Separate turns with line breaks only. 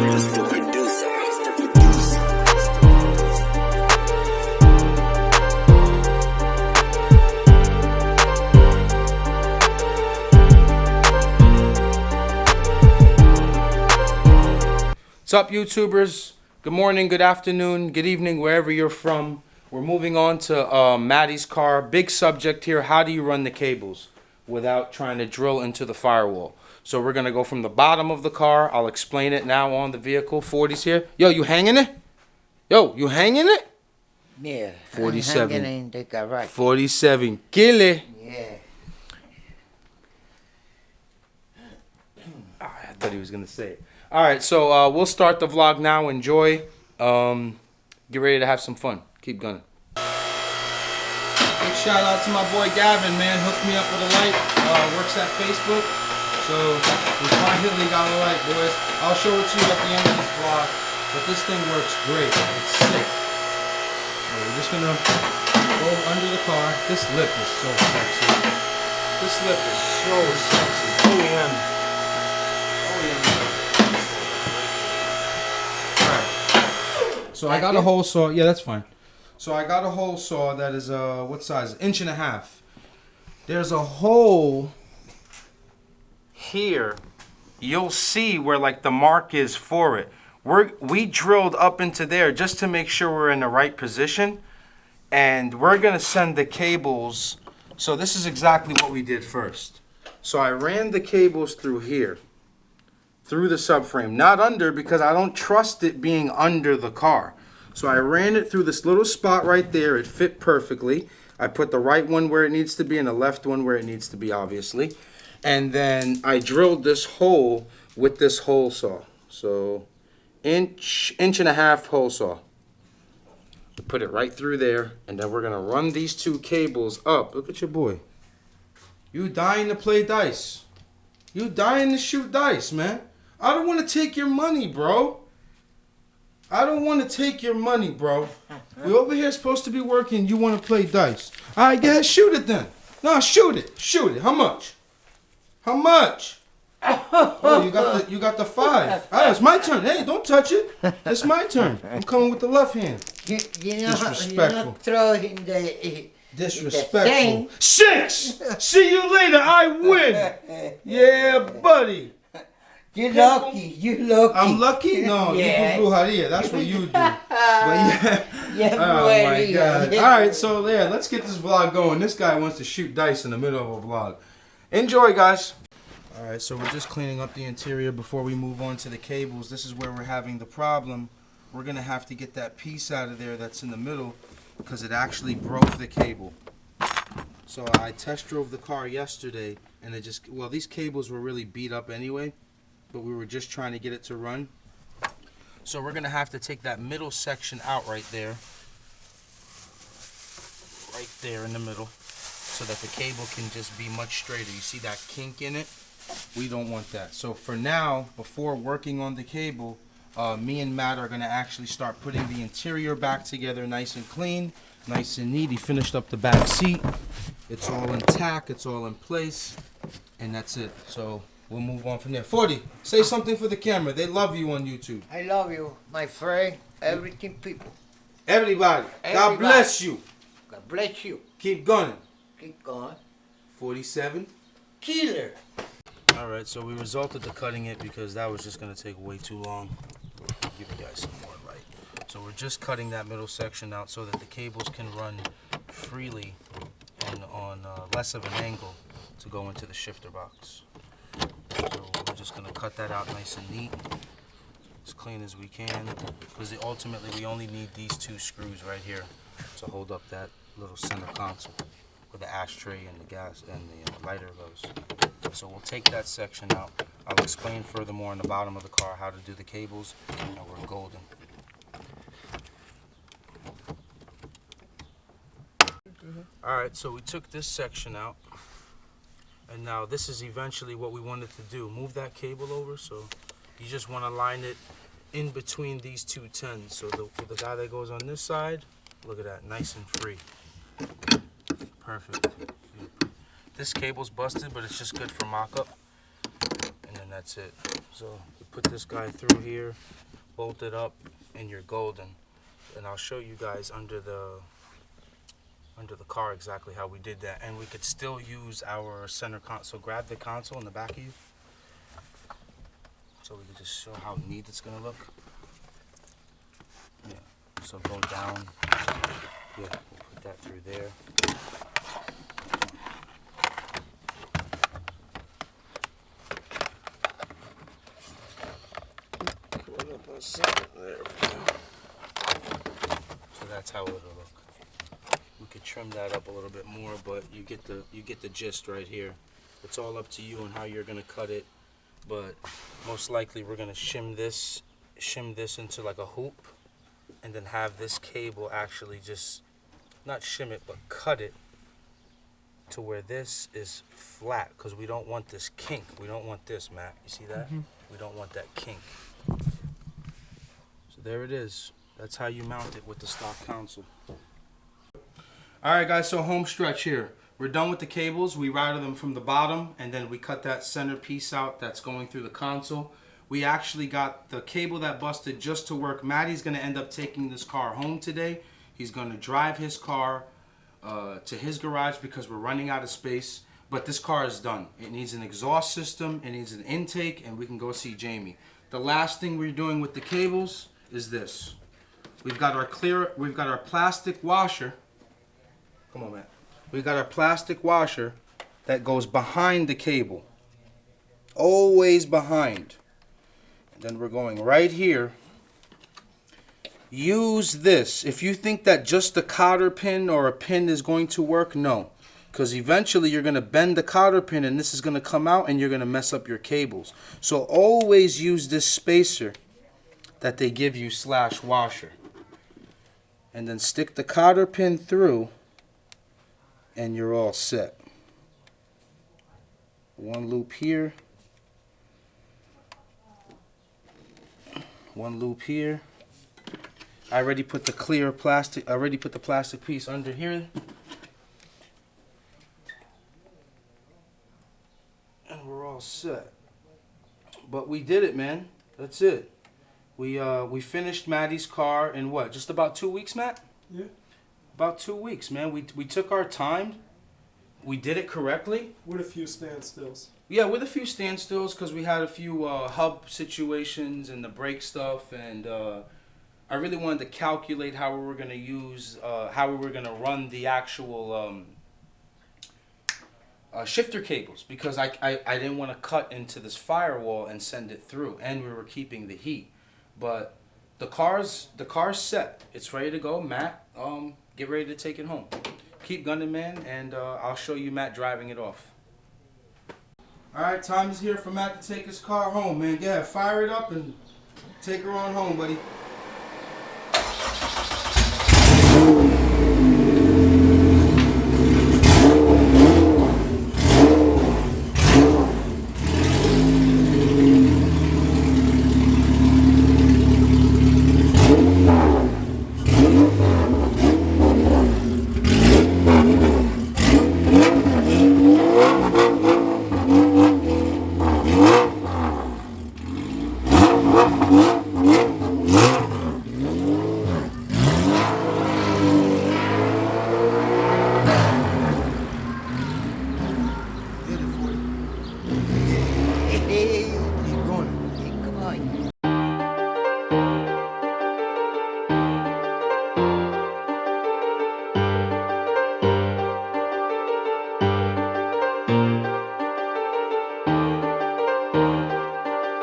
It's the producer. It's the producer.
What's up, YouTubers? Good morning, good afternoon, good evening, wherever you're from. We're moving on to Maddie's car. Big subject here. How do you run the cables without trying to drill into the firewall? So we're going to go from the bottom of the car. I'll explain it now on the vehicle. 40's here. Yo, you hanging it? Yo, you hanging it?
Yeah.
47.
I'm hanging in the garage.
47. Kill it.
Yeah.
I thought he was going to say it. All right, so we'll start the vlog now. Enjoy. Get ready to have some fun. Keep gunning. Big shout out to my boy Gavin, man. Hooked me up with a light. Works at Facebook. So we finally got a light, boys. I'll show it to you at the end of this vlog. But this thing works great. It's sick. So we're just gonna go under the car. This lip is so sexy. This lip is so sexy. OEM. Alright. So I got a hole saw. Yeah, that's fine. So I got a hole saw that is what size? 1.5 inches. There's a hole here. You'll see where like the mark is for it. We drilled up into there just to make sure we're in the right position, and we're gonna send the cables. So this is exactly what we did first. So I ran the cables through here, through the subframe, not under, because I don't trust it being under the car. So I ran it through this little spot right there. It fit perfectly. I put the right one where it needs to be and the left one where it needs to be, obviously. And then I drilled this hole with this hole saw. So inch and a half hole saw. Put it right through there, and then we're gonna run these two cables up. Look at your boy. You dying to play dice. You dying to shoot dice, man. I don't want to take your money, bro. I don't want to take your money, bro. We over here supposed to be working. You want to play dice. All right, go ahead, shoot it then. No, shoot it. Shoot it. How much? How much? Oh, you got the 5. All right, it's my turn. Hey, don't touch it. It's my turn. I'm coming with the left hand.
You know,
Disrespectful.
you're not throwing the
Disrespectful. 6. See you later. I win. Yeah, buddy.
You're lucky. You're lucky.
I'm lucky? No,
Yeah.
you do brujeria. That's what you do. But yeah.
Yeah,
Oh my
buddy.
God. All right, so yeah, let's get this vlog going. This guy wants to shoot dice in the middle of a vlog. Enjoy, guys. All right, so we're just cleaning up the interior before we move on to the cables. This is where we're having the problem. We're gonna have to get that piece out of there that's in the middle because it actually broke the cable. So I test drove the car yesterday, and it just, well, these cables were really beat up anyway, but we were just trying to get it to run. So we're gonna have to take that middle section out right there in the middle, so that the cable can just be much straighter. You see that kink in it? We don't want that. So for now, before working on the cable, me and Matt are gonna actually start putting the interior back together nice and clean, nice and neat. He finished up the back seat. It's all intact, it's all in place, and that's it. So we'll move on from there. 40, say something for the camera. They love you on YouTube.
I love you, my friend. Everything, people.
Everybody, God bless you.
God bless you.
Keep gunning.
Keep going.
47.
Killer.
Alright, so we resulted to cutting it because that was just going to take way too long. I'll give you guys some more light. So we're just cutting that middle section out so that the cables can run freely and on less of an angle to go into the shifter box. So we're just going to cut that out nice and neat, as clean as we can, because ultimately we only need these 2 screws right here to hold up that little center console where the ashtray and the gas and the lighter goes. So we'll take that section out. I'll explain furthermore in the bottom of the car how to do the cables, and we're golden. Alright, so we took this section out, and now this is eventually what we wanted to do. Move that cable over, so you just want to line it in between these 2 tens. So the guy that goes on this side, look at that, nice and free. Perfect. This cable's busted, but it's just good for mock-up. And then and that's it. So you put this guy through here, bolt it up, and you're golden. And I'll show you guys under the car exactly how we did that. And we could still use our center console. Grab the console in the back of you, so we can just show how neat it's gonna look. Yeah. So go down. Yeah, we'll put that through there. So that's how it'll look. We could trim that up a little bit more, but you get the gist right here. It's all up to you on how you're gonna cut it, but most likely we're gonna shim this into like a hoop, and then have this cable actually just not shim it, but cut it to where this is flat, because we don't want this kink. We don't want this, Matt. You see that? We don't want that kink. There it is. That's how you mount it with the stock console. Alright guys, so home stretch here. We're done with the cables. We routed them from the bottom, and then we cut that center piece out that's going through the console. We actually got the cable that busted just to work. Maddie's going to end up taking this car home today. He's going to drive his car to his garage because we're running out of space. But this car is done. It needs an exhaust system, it needs an intake, and we can go see Jamie. The last thing we're doing with the cables is this. We've got our plastic washer. Come on, Matt. We've got our plastic washer that goes behind the cable. Always behind. And then we're going right here. Use this. If you think that just a cotter pin or a pin is going to work, no. Because eventually you're going to bend the cotter pin and this is going to come out and you're going to mess up your cables. So always use this spacer that they give you / washer, and then stick the cotter pin through and you're all set. One loop here, one loop here. I already put the clear plastic, I already put the plastic piece under here, and we're all set. But we did it, man. That's it. We finished Maddie's car in what? Just about 2 weeks, Matt?
Yeah.
About 2 weeks, man. We took our time. We did it correctly.
With a few standstills.
Yeah, with a few standstills because we had a few hub situations and the brake stuff, and I really wanted to calculate how we were gonna use, how we were gonna run the actual shifter cables, because I didn't want to cut into this firewall and send it through, and we were keeping the heat. But the car's set. It's ready to go. Matt, get ready to take it home. Keep gunning, man, and I'll show you Matt driving it off. All right, time is here for Matt to take his car home, man. Yeah, fire it up and take her on home, buddy.
Hey, keep going. Hey, come on.